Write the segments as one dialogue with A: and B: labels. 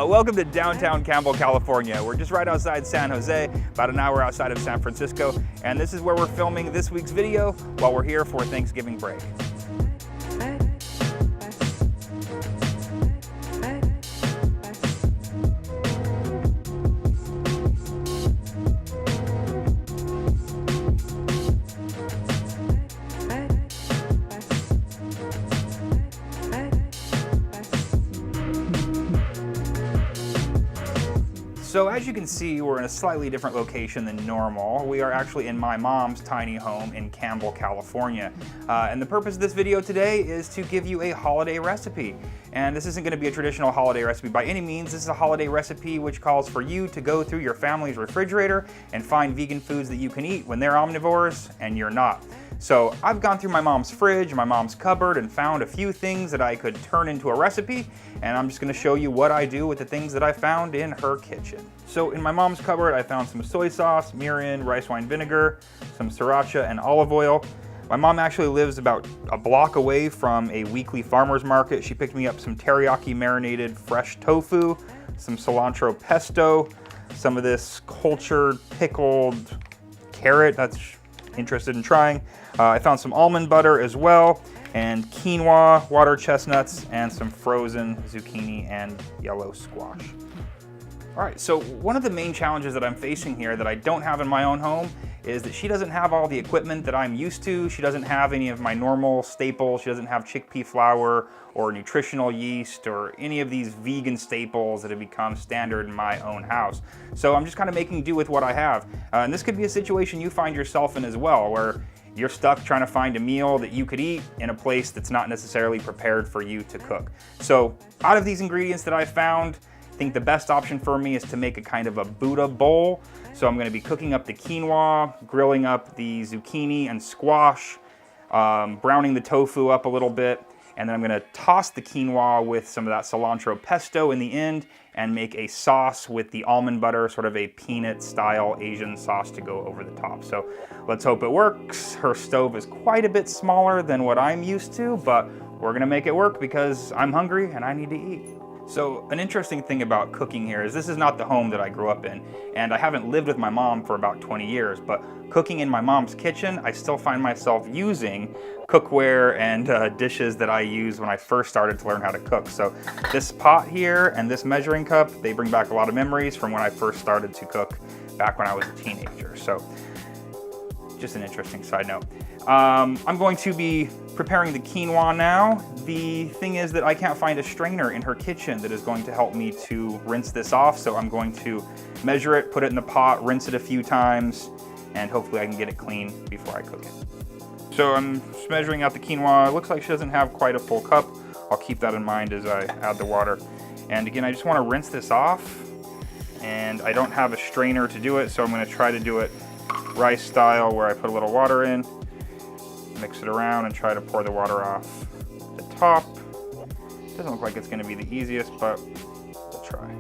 A: Welcome to downtown Campbell, California. We're just right outside San Jose, about an hour outside of San Francisco, and this is where we're filming this week's video while we're here for Thanksgiving break. So as you can see, we're in a slightly different location than normal. We are actually in my mom's tiny home in Campbell, California. And the purpose of this video today is to give you a holiday recipe. And this isn't going to be a traditional holiday recipe by any means. This is a holiday recipe which calls for you to go through your family's refrigerator and find vegan foods that you can eat when they're omnivores and you're not. So I've gone through my mom's fridge, my mom's cupboard, and found a few things that I could turn into a recipe, and I'm just gonna show you what I do with the things that I found in her kitchen. So in my mom's cupboard, I found some soy sauce, mirin, rice wine vinegar, some sriracha, and olive oil. My mom actually lives about a block away from a weekly farmer's market. She picked me up some teriyaki marinated fresh tofu, some cilantro pesto, some of this cultured pickled carrot that's interested in trying. I found some almond butter as well, and quinoa, water chestnuts, and some frozen zucchini and yellow squash. All right, so one of the main challenges that I'm facing here that I don't have in my own home is that she doesn't have all the equipment that I'm used to. She doesn't have any of my normal staples. She doesn't have chickpea flour or nutritional yeast or any of these vegan staples that have become standard in my own house. So I'm just kind of making do with what I have. And this could be a situation you find yourself in as well, where you're stuck trying to find a meal that you could eat in a place that's not necessarily prepared for you to cook. So out of these ingredients that I found, I think the best option for me is to make a kind of a Buddha bowl. So I'm going to be cooking up the quinoa, grilling up the zucchini and squash, browning the tofu up a little bit, and then I'm going to toss the quinoa with some of that cilantro pesto in the end and make a sauce with the almond butter, sort of a peanut style Asian sauce to go over the top. So let's hope it works. Her stove is quite a bit smaller than what I'm used to, but we're going to make it work because I'm hungry and I need to eat. So an interesting thing about cooking here is this is not the home that I grew up in, and I haven't lived with my mom for about 20 years, but cooking in my mom's kitchen, I still find myself using cookware and dishes that I used when I first started to learn how to cook. So this pot here and this measuring cup, they bring back a lot of memories from when I first started to cook back when I was a teenager. So just an interesting side note. I'm going to be preparing the quinoa now. The thing is that I can't find a strainer in her kitchen that is going to help me to rinse this off, so I'm going to measure it, put it in the pot, rinse it a few times, and hopefully I can get it clean before I cook it. So I'm just measuring out the quinoa. It looks like she doesn't have quite a full cup. I'll keep that in mind as I add the water. And again, I just want to rinse this off, and I don't have a strainer to do it, so I'm going to try to do it rice style, where I put a little water in, mix it around, and try to pour the water off the top. Doesn't look like it's going to be the easiest, but we'll try.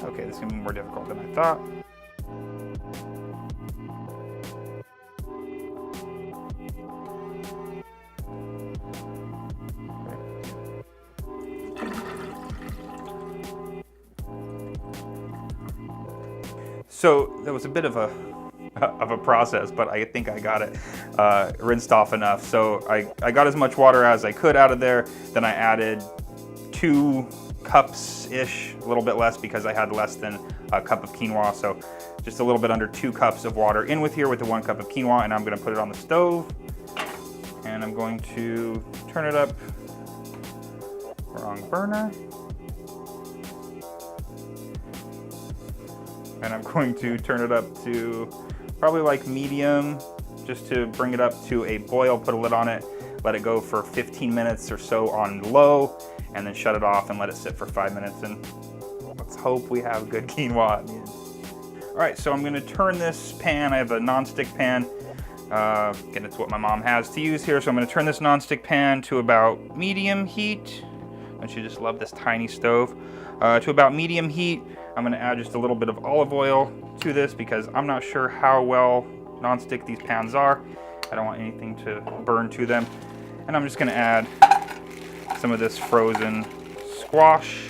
A: Okay, this is going to be more difficult than I thought. So that was a bit of a process, but I think I got it rinsed off enough. So I got as much water as I could out of there. Then I added 2 cups-ish, a little bit less because I had less than a cup of quinoa. So just a little bit under 2 cups of water in with here with the 1 cup of quinoa, and I'm gonna put it on the stove. And I'm going to turn it up, wrong burner. And I'm going to turn it up to probably like medium, just to bring it up to a boil, put a lid on it, let it go for 15 minutes or so on low, and then shut it off and let it sit for 5 minutes, and let's hope we have good quinoa at the end. All right, so I'm gonna turn this pan. I have a non-stick pan. Again, it's what my mom has to use here, so I'm gonna turn this non-stick pan to about medium heat. Don't you just love this tiny stove? To about medium heat. I'm gonna add just a little bit of olive oil to this because I'm not sure how well non-stick these pans are. I don't want anything to burn to them. And I'm just gonna add some of this frozen squash.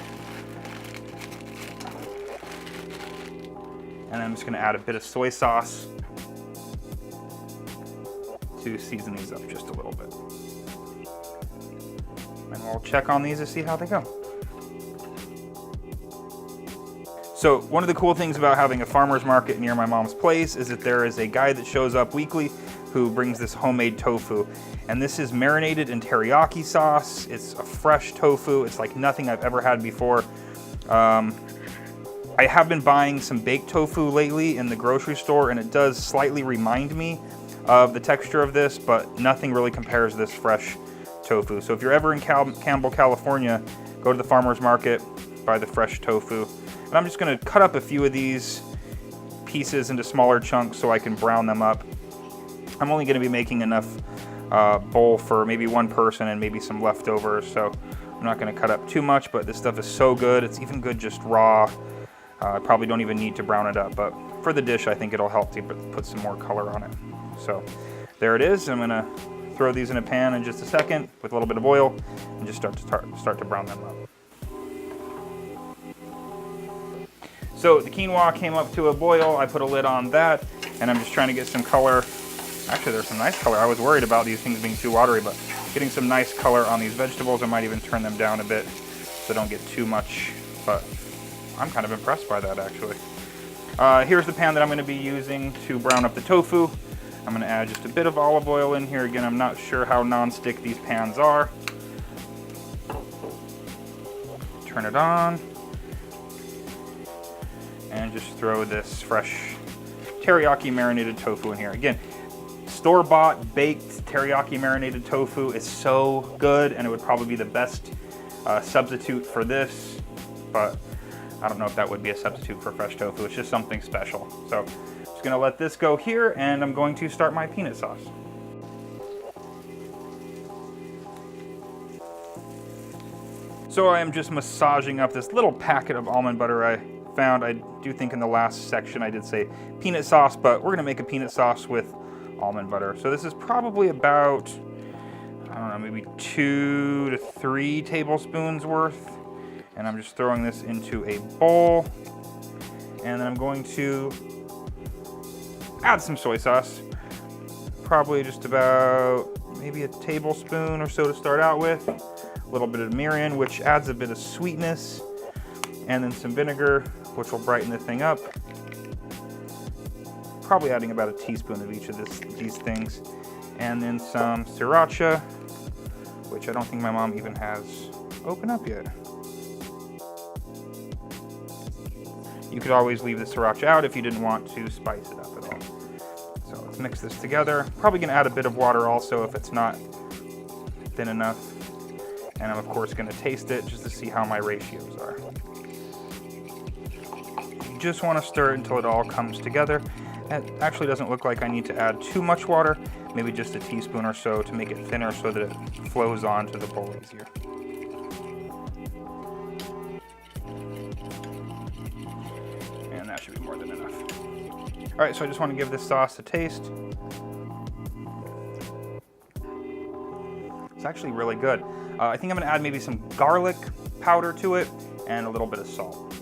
A: And I'm just gonna add a bit of soy sauce to season these up just a little bit. And we'll check on these to see how they go. So one of the cool things about having a farmer's market near my mom's place is that there is a guy that shows up weekly who brings this homemade tofu. And this is marinated in teriyaki sauce. It's a fresh tofu. It's like nothing I've ever had before. I have been buying some baked tofu lately in the grocery store, and it does slightly remind me of the texture of this, but nothing really compares to this fresh tofu. So if you're ever in Campbell, California, go to the farmer's market, buy the fresh tofu. And I'm just gonna cut up a few of these pieces into smaller chunks so I can brown them up. I'm only gonna be making enough bowl for maybe one person and maybe some leftovers, so I'm not gonna cut up too much, but this stuff is so good. It's even good just raw. I probably don't even need to brown it up, but for the dish, I think it'll help to put some more color on it. So there it is. I'm gonna throw these in a pan in just a second with a little bit of oil and just start to brown them up. So the quinoa came up to a boil. I put a lid on that, and I'm just trying to get some color. Actually, there's some nice color. I was worried about these things being too watery, but getting some nice color on these vegetables. I might even turn them down a bit so don't get too much, but I'm kind of impressed by that, actually. Here's the pan that I'm going to be using to brown up the tofu. I'm going to add just a bit of olive oil in here. Again, I'm not sure how non-stick these pans are. Turn it on. And just throw this fresh teriyaki marinated tofu in here. Again, store-bought baked teriyaki marinated tofu is so good, and it would probably be the best substitute for this, but I don't know if that would be a substitute for fresh tofu. It's just something special. So I'm just gonna let this go here, and I'm going to start my peanut sauce. So I am just massaging up this little packet of almond butter I found. I do think in the last section I did say peanut sauce, but we're gonna make a peanut sauce with almond butter. So this is probably about, I don't know, maybe 2 to 3 tablespoons worth. And I'm just throwing this into a bowl. And then I'm going to add some soy sauce. Probably just about maybe a tablespoon or so to start out with. A little bit of mirin, which adds a bit of sweetness. And then some vinegar, which will brighten the thing up. Probably adding about a teaspoon of each of these things. And then some sriracha, which I don't think my mom even has opened up yet. You could always leave the sriracha out if you didn't want to spice it up at all. So let's mix this together. Probably gonna add a bit of water also if it's not thin enough. And I'm of course gonna taste it just to see how my ratios are. You just wanna stir it until it all comes together. It actually doesn't look like I need to add too much water, maybe just a teaspoon or so to make it thinner so that it flows onto the bowl easier. And that should be more than enough. All right, so I just want to give this sauce a taste. It's actually really good. I think I'm gonna add maybe some garlic powder to it and a little bit of salt.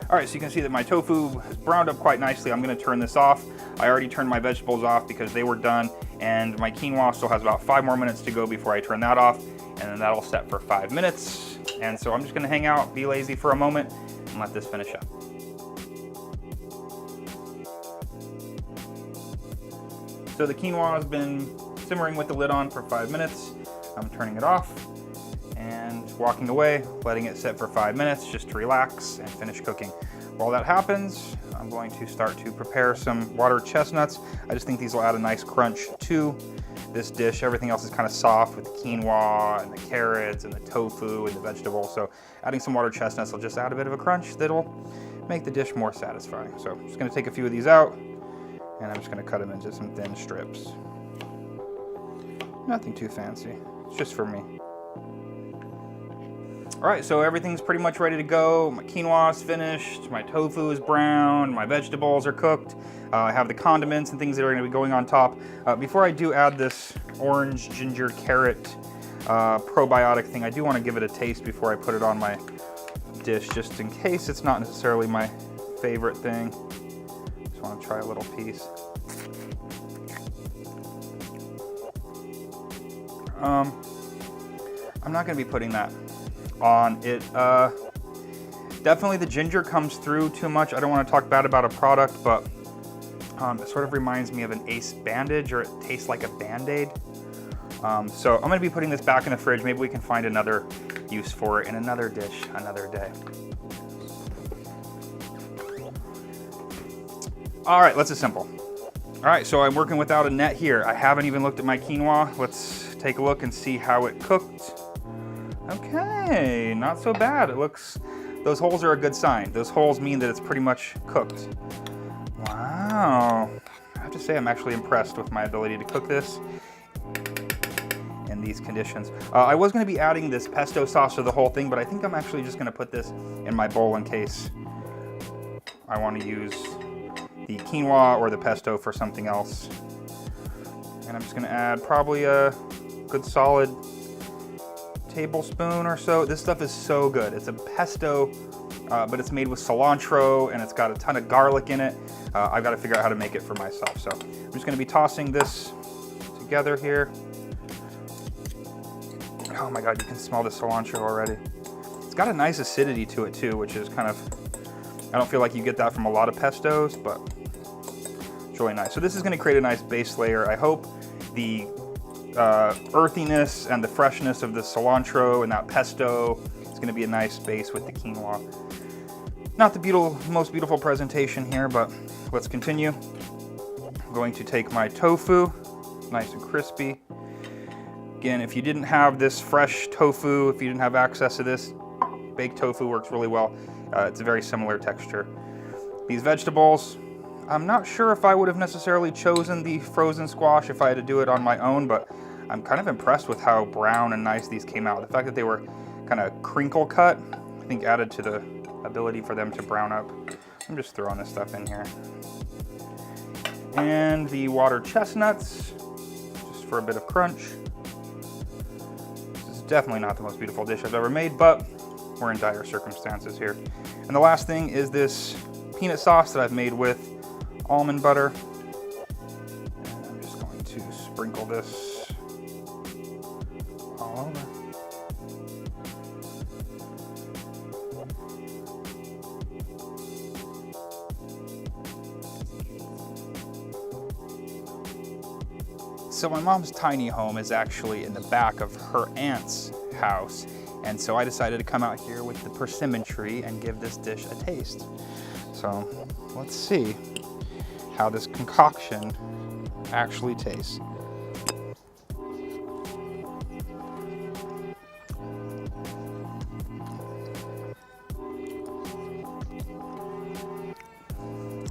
A: All right, so you can see that my tofu has browned up quite nicely. I'm gonna turn this off. I already turned my vegetables off because they were done, and my quinoa still has about 5 more minutes to go before I turn that off, and then that'll set for 5 minutes. And so I'm just gonna hang out, be lazy for a moment, and let this finish up. So the quinoa has been simmering with the lid on for 5 minutes. I'm turning it off and walking away, letting it sit for 5 minutes just to relax and finish cooking. While that happens, I'm going to start to prepare some watered chestnuts. I just think these will add a nice crunch to this dish. Everything else is kind of soft with the quinoa and the carrots and the tofu and the vegetables. So adding some watered chestnuts will just add a bit of a crunch that'll make the dish more satisfying. So I'm just gonna take a few of these out, and I'm just gonna cut them into some thin strips. Nothing too fancy, it's just for me. All right, so everything's pretty much ready to go. My quinoa is finished, my tofu is browned, my vegetables are cooked. I have the condiments and things that are gonna be going on top. Before I do add this orange ginger carrot probiotic thing. I do want to give it a taste before I put it on my dish, just in case it's not necessarily my favorite thing. Just want to try a little piece. I'm not going to be putting that on it. Definitely the ginger comes through too much. I don't want to talk bad about a product, but it sort of reminds me of an Ace bandage, or it tastes like a Band-Aid. So I'm going to be putting this back in the fridge. Maybe we can find another use for it in another dish another day. All right, let's assemble. All right, so I'm working without a net here. I haven't even looked at my quinoa. Let's take a look and see how it cooked. Okay, not so bad. It looks, those holes are a good sign. Those holes mean that it's pretty much cooked. Wow. I have to say I'm actually impressed with my ability to cook this in these conditions. I was going to be adding this pesto sauce to the whole thing, but I think I'm actually just going to put this in my bowl in case I want to use the quinoa or the pesto for something else. And I'm just going to add probably a good solid tablespoon or so. This stuff is so good. It's a pesto, but it's made with cilantro and it's got a ton of garlic in it. I've got to figure out how to make it for myself. So I'm just going to be tossing this together here. Oh my God, you can smell the cilantro already. It's got a nice acidity to it too, which is kind of, I don't feel like you get that from a lot of pestos, but it's really nice. So this is going to create a nice base layer. I hope the earthiness and the freshness of the cilantro and that pesto is going to be a nice base with the quinoa. Not the most beautiful presentation here, but let's continue. I'm going to take my tofu, nice and crispy. Again, if you didn't have this fresh tofu, if you didn't have access to this, baked tofu works really well. It's a very similar texture. These vegetables, I'm not sure if I would have necessarily chosen the frozen squash if I had to do it on my own, but I'm kind of impressed with how brown and nice these came out. The fact that they were kind of crinkle cut, I think added to the ability for them to brown up. I'm just throwing this stuff in here. And the water chestnuts, just for a bit of crunch. This is definitely not the most beautiful dish I've ever made, but we're in dire circumstances here. And the last thing is this peanut sauce that I've made with almond butter. And I'm just going to sprinkle this all over. So my mom's tiny home is actually in the back of her aunt's house. And so I decided to come out here with the persimmon tree and give this dish a taste. So let's see how this concoction actually tastes.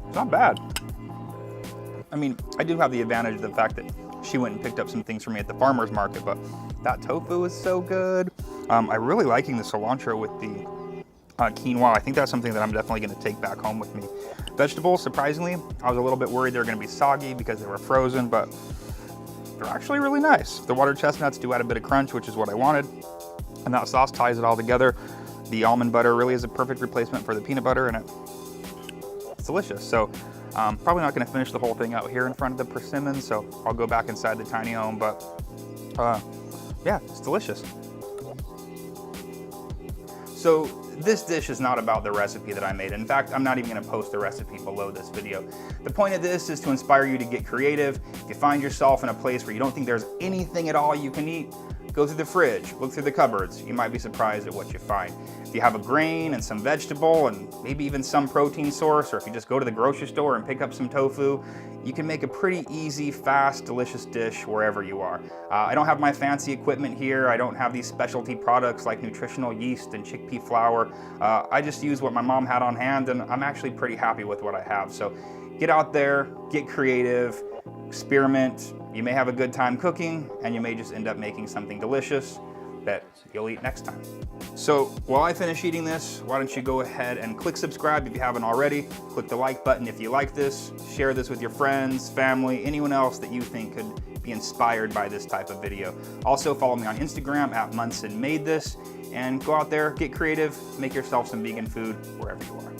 A: It's not bad. I mean, I do have the advantage of the fact that she went and picked up some things for me at the farmer's market, but that tofu is so good. I'm really liking the cilantro with the quinoa. I think that's something that I'm definitely going to take back home with me. Vegetables, surprisingly, I was a little bit worried they were going to be soggy because they were frozen, but they're actually really nice. The water chestnuts do add a bit of crunch, which is what I wanted, and that sauce ties it all together. The almond butter really is a perfect replacement for the peanut butter, and it's delicious. So probably not going to finish the whole thing out here in front of the persimmon, so I'll go back inside the tiny home, but yeah, it's delicious. So this dish is not about the recipe that I made. In fact, I'm not even going to post the recipe below this video. The point of this is to inspire you to get creative. If you find yourself in a place where you don't think there's anything at all you can eat, go through the fridge, look through the cupboards. You might be surprised at what you find. If you have a grain and some vegetable and maybe even some protein source, or if you just go to the grocery store and pick up some tofu, you can make a pretty easy, fast, delicious dish wherever you are. I don't have my fancy equipment here. I don't have these specialty products like nutritional yeast and chickpea flour. I just use what my mom had on hand, and I'm actually pretty happy with what I have. So get out there, get creative, experiment. You may have a good time cooking, and you may just end up making something delicious. that you'll eat next time. So while I finish eating this, why don't you go ahead and click subscribe if you haven't already. Click the like button if you like this. Share this with your friends, family, anyone else that you think could be inspired by this type of video. Also follow me on Instagram at monsonmadethis, and go out there, get creative, make yourself some vegan food wherever you are.